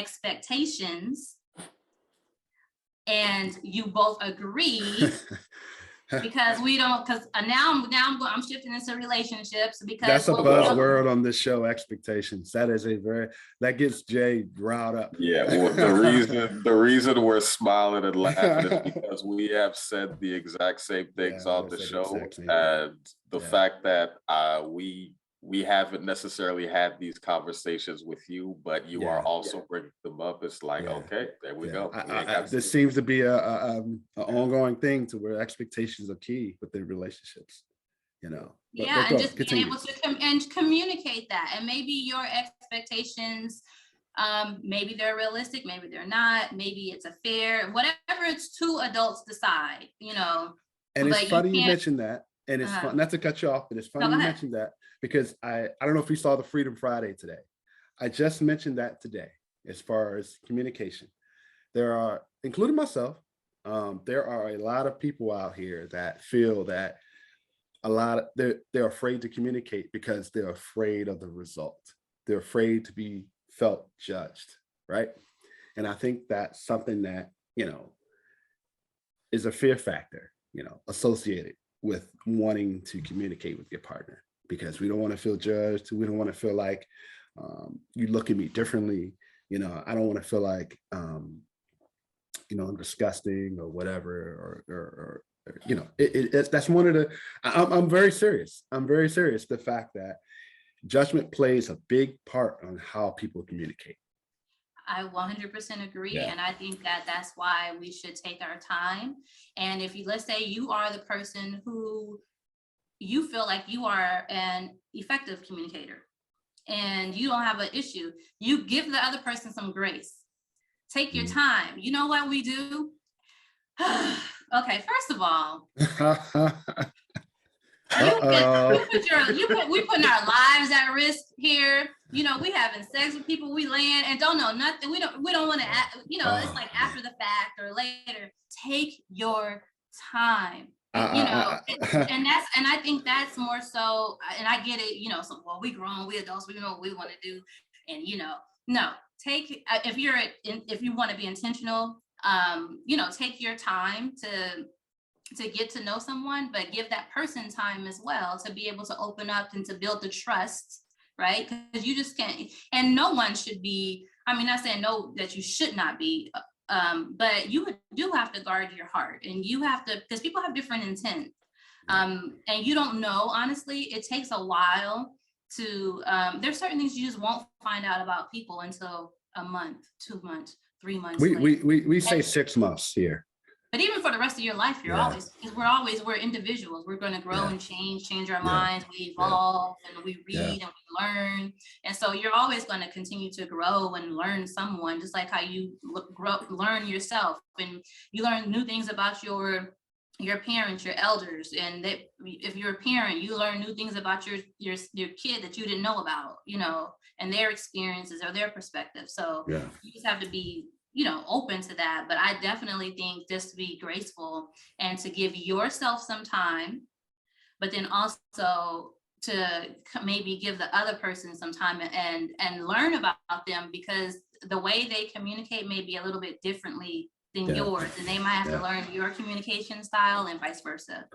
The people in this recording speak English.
expectations and you both agree, because we don't, because I'm shifting into relationships because that's a buzzword on this show, expectations. That is that gets Jay riled up. Yeah, well, the reason we're smiling and laughing is because we have said the exact same things on the show, and the fact that we haven't necessarily had these conversations with you, but you are also bringing them up. It's like, okay, there we go. This seems to be an ongoing thing to where expectations are key within relationships, you know. And just being able to communicate that, and maybe your expectations, maybe they're realistic, maybe they're not, maybe it's a fair, whatever. It's two adults decide, you know. And it's funny you mentioned that, and it's fun, not to cut you off, but it's funny you mentioned that, because I don't know if you saw the Freedom Friday today. I just mentioned that today as far as communication. There are, including myself, there are a lot of people out here that feel that they're afraid to communicate because they're afraid of the result. They're afraid to be felt judged, right? And I think that's something that, you know, is a fear factor, you know, associated with wanting to communicate with your partner, because we don't want to feel judged. We don't want to feel like you look at me differently. You know, I don't want to feel like, you know, I'm disgusting or whatever, or you know, that's one of the, I'm very serious. I'm very serious. The fact that judgment plays a big part on how people communicate. I 100% agree. And I think that that's why we should take our time. And if you, let's say you are the person who you feel like you are an effective communicator and you don't have an issue, you give the other person some grace. Take your time. You know what we do? Okay, first of all, we putting our lives at risk here. You know, we having sex with people we land and don't know nothing. We don't want to, you know, it's like after the fact or later. Take your time. You know, and I think that's more so, and I get it, you know, so, well, we grown, we adults, we know what we want to do. And, you know, no, if you want to be intentional, you know, take your time to get to know someone, but give that person time as well to be able to open up and to build the trust, right? Because you just can't, and no one should be, I mean, not saying no, that you should not be, but you do have to guard your heart, and you have to, because people have different intent, and you don't know, honestly, it takes a while to, there's certain things you just won't find out about people until a month, 2 months, 3 months. We say 6 months here. But even for the rest of your life, you're always, because we're individuals. We're going to grow and change our minds. We evolve and we read and we learn. And so you're always going to continue to grow and learn someone, just like how you learn yourself. And you learn new things about your parents, your elders. And if you're a parent, you learn new things about your kid that you didn't know about, you know, and their experiences or their perspective. So you just have to be, you know, open to that. But I definitely think just to be graceful and to give yourself some time, but then also to maybe give the other person some time and learn about them, because the way they communicate may be a little bit differently than yours, and they might have to learn your communication style and vice versa.